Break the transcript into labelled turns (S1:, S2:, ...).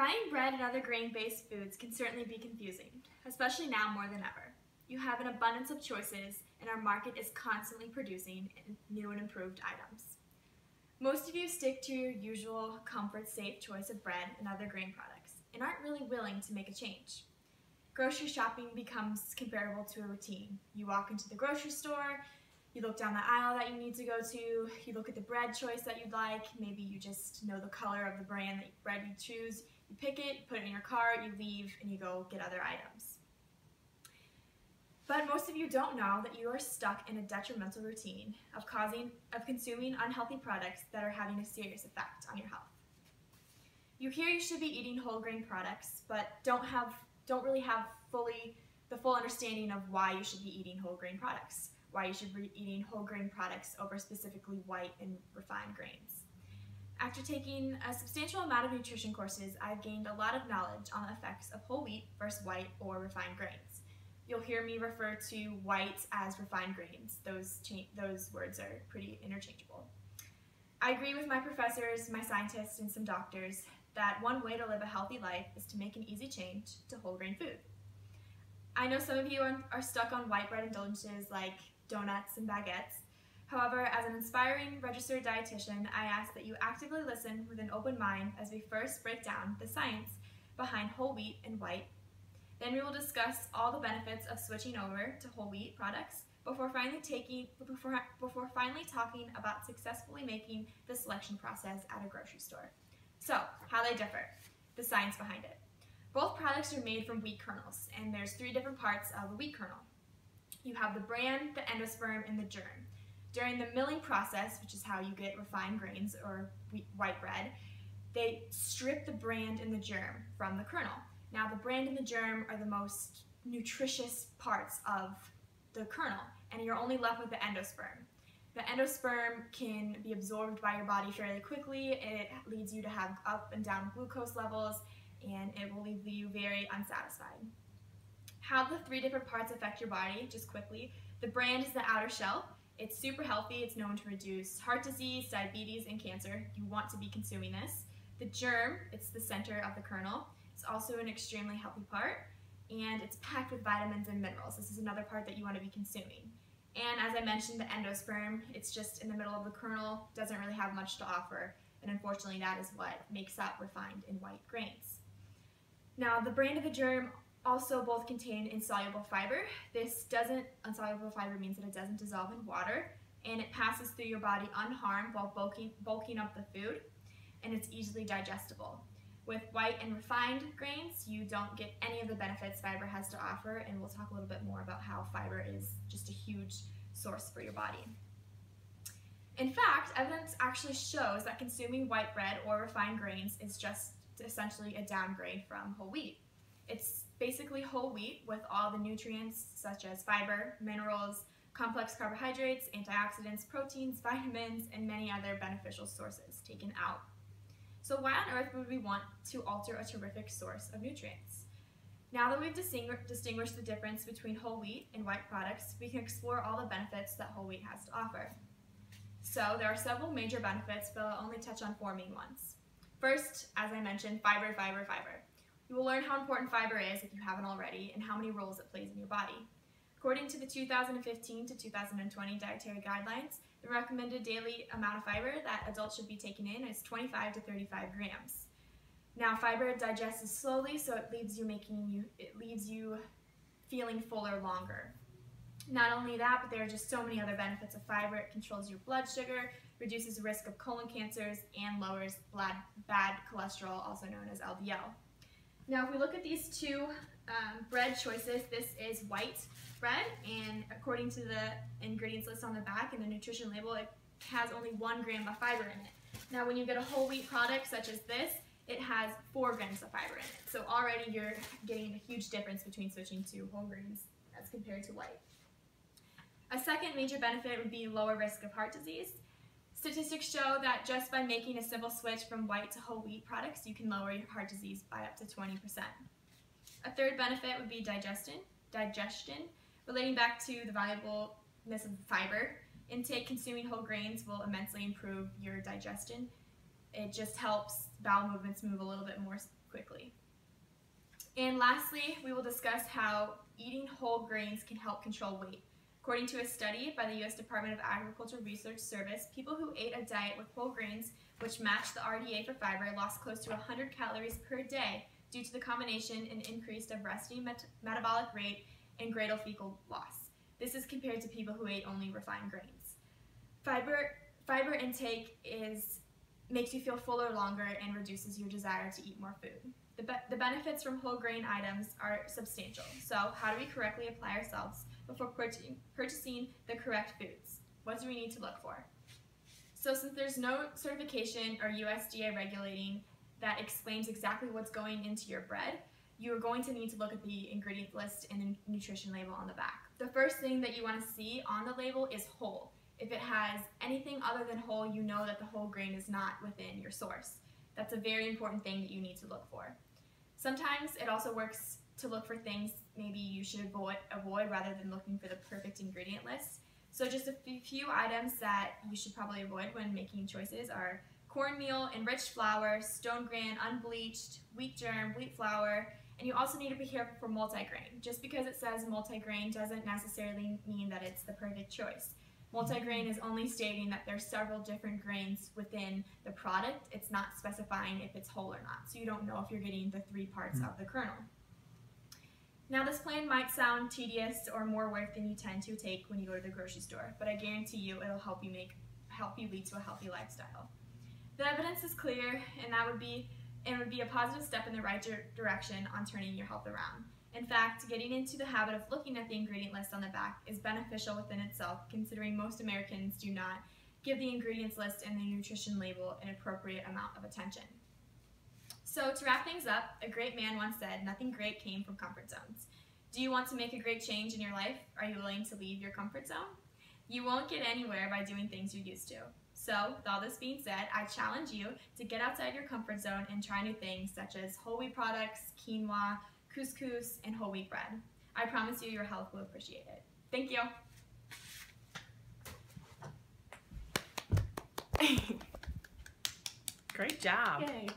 S1: Buying bread and other grain-based foods can certainly be confusing, especially now more than ever. You have an abundance of choices, and our market is constantly producing new and improved items. Most of you stick to your usual comfort-safe choice of bread and other grain products, and aren't really willing to make a change. Grocery shopping becomes comparable to a routine. You walk into the grocery store, you look down the aisle that you need to go to, you look at the bread choice that you'd like, maybe you just know the color of the brand that bread you choose, you pick it, put it in your cart, you leave, and you go get other items. But most of you don't know that you are stuck in a detrimental routine of consuming unhealthy products that are having a serious effect on your health. You hear you should be eating whole grain products, but don't really have the full understanding of why you should be eating whole grain products, why you should be eating whole grain products over specifically white and refined grains. After taking a substantial amount of nutrition courses, I've gained a lot of knowledge on the effects of whole wheat versus white or refined grains. You'll hear me refer to white as refined grains. Those words are pretty interchangeable. I agree with my professors, my scientists, and some doctors that one way to live a healthy life is to make an easy change to whole grain food. I know some of you are stuck on white bread indulgences like donuts and baguettes. However, as an inspiring registered dietitian, I ask that you actively listen with an open mind as we first break down the science behind whole wheat and white. Then we will discuss all the benefits of switching over to whole wheat products before finally talking about successfully making the selection process at a grocery store. So, how they differ, the science behind it. Both products are made from wheat kernels, and there's 3 different parts of a wheat kernel. You have the bran, the endosperm, and the germ. During the milling process, which is how you get refined grains or white bread, they strip the bran and the germ from the kernel. Now, the bran and the germ are the most nutritious parts of the kernel, and you're only left with the endosperm. The endosperm can be absorbed by your body fairly quickly. It leads you to have up and down glucose levels, and it will leave you very unsatisfied. How the 3 different parts affect your body, just quickly. The bran is the outer shell. It's super healthy. It's known to reduce heart disease, diabetes, and cancer. You want to be consuming this. The germ, it's the center of the kernel. It's also an extremely healthy part, and it's packed with vitamins and minerals. This is another part that you want to be consuming. And as I mentioned, the endosperm, it's just in the middle of the kernel, doesn't really have much to offer, and unfortunately that is what makes up refined and white grains. Now, the bran and the germ also both contain insoluble fiber. Insoluble fiber means that it doesn't dissolve in water, and it passes through your body unharmed while bulking up the food, and it's easily digestible. With white and refined grains, you don't get any of the benefits fiber has to offer, and we'll talk a little bit more about how fiber is just a huge source for your body. In fact, evidence actually shows that consuming white bread or refined grains is just essentially a downgrade from whole wheat. It's basically whole wheat with all the nutrients such as fiber, minerals, complex carbohydrates, antioxidants, proteins, vitamins, and many other beneficial sources taken out. So why on earth would we want to alter a terrific source of nutrients? Now that we've distinguished the difference between whole wheat and white products, we can explore all the benefits that whole wheat has to offer. So there are several major benefits, but I'll only touch on 4 main ones. First, as I mentioned, fiber, fiber, fiber. You will learn how important fiber is if you haven't already, and how many roles it plays in your body. According to the 2015 to 2020 dietary guidelines, the recommended daily amount of fiber that adults should be taking in is 25 to 35 grams. Now, fiber digests slowly, so it leaves you feeling fuller longer. Not only that, but there are just so many other benefits of fiber. It controls your blood sugar, reduces the risk of colon cancers, and lowers bad cholesterol, also known as LDL. Now, if we look at these 2 bread choices, this is white bread, and according to the ingredients list on the back and the nutrition label, it has only 1 gram of fiber in it. Now, when you get a whole wheat product such as this, it has 4 grams of fiber in it. So already you're getting a huge difference between switching to whole grains as compared to white. A second major benefit would be lower risk of heart disease. Statistics show that just by making a simple switch from white to whole wheat products, you can lower your heart disease by up to 20%. A third benefit would be digestion. Relating back to the valuableness of fiber, consuming whole grains will immensely improve your digestion. It just helps bowel movements move a little bit more quickly. And lastly, we will discuss how eating whole grains can help control weight. According to a study by the U.S. Department of Agriculture Research Service, people who ate a diet with whole grains, which matched the RDA for fiber, lost close to 100 calories per day due to the combination and increase of resting metabolic rate and greater fecal loss. This is compared to people who ate only refined grains. Fiber intake makes you feel fuller longer and reduces your desire to eat more food. The benefits from whole grain items are substantial. So how do we correctly apply ourselves before purchasing the correct foods? What do we need to look for? So since there's no certification or USDA regulating that explains exactly what's going into your bread, you're going to need to look at the ingredient list and the nutrition label on the back. The first thing that you want to see on the label is whole. If it has anything other than whole, you know that the whole grain is not within your source. That's a very important thing that you need to look for. Sometimes it also works to look for things maybe you should avoid rather than looking for the perfect ingredient list. So just a few items that you should probably avoid when making choices are cornmeal, enriched flour, stone grain, unbleached, wheat germ, wheat flour, and you also need to be careful for multigrain. Just because it says multigrain doesn't necessarily mean that it's the perfect choice. Multigrain is only stating that there's several different grains within the product. It's not specifying if it's whole or not, so you don't know if you're getting the 3 parts of the kernel. Now this plan might sound tedious or more work than you tend to take when you go to the grocery store, but I guarantee you it'll help you lead to a healthy lifestyle. The evidence is clear, and it would be a positive step in the right direction on turning your health around. In fact, getting into the habit of looking at the ingredient list on the back is beneficial within itself, considering most Americans do not give the ingredients list and the nutrition label an appropriate amount of attention. So to wrap things up, a great man once said, "Nothing great came from comfort zones." Do you want to make a great change in your life? Are you willing to leave your comfort zone? You won't get anywhere by doing things you used to. So, with all this being said, I challenge you to get outside your comfort zone and try new things such as whole wheat products, quinoa, couscous, and whole wheat bread. I promise you your health will appreciate it. Thank you.
S2: Great job.
S3: Yay.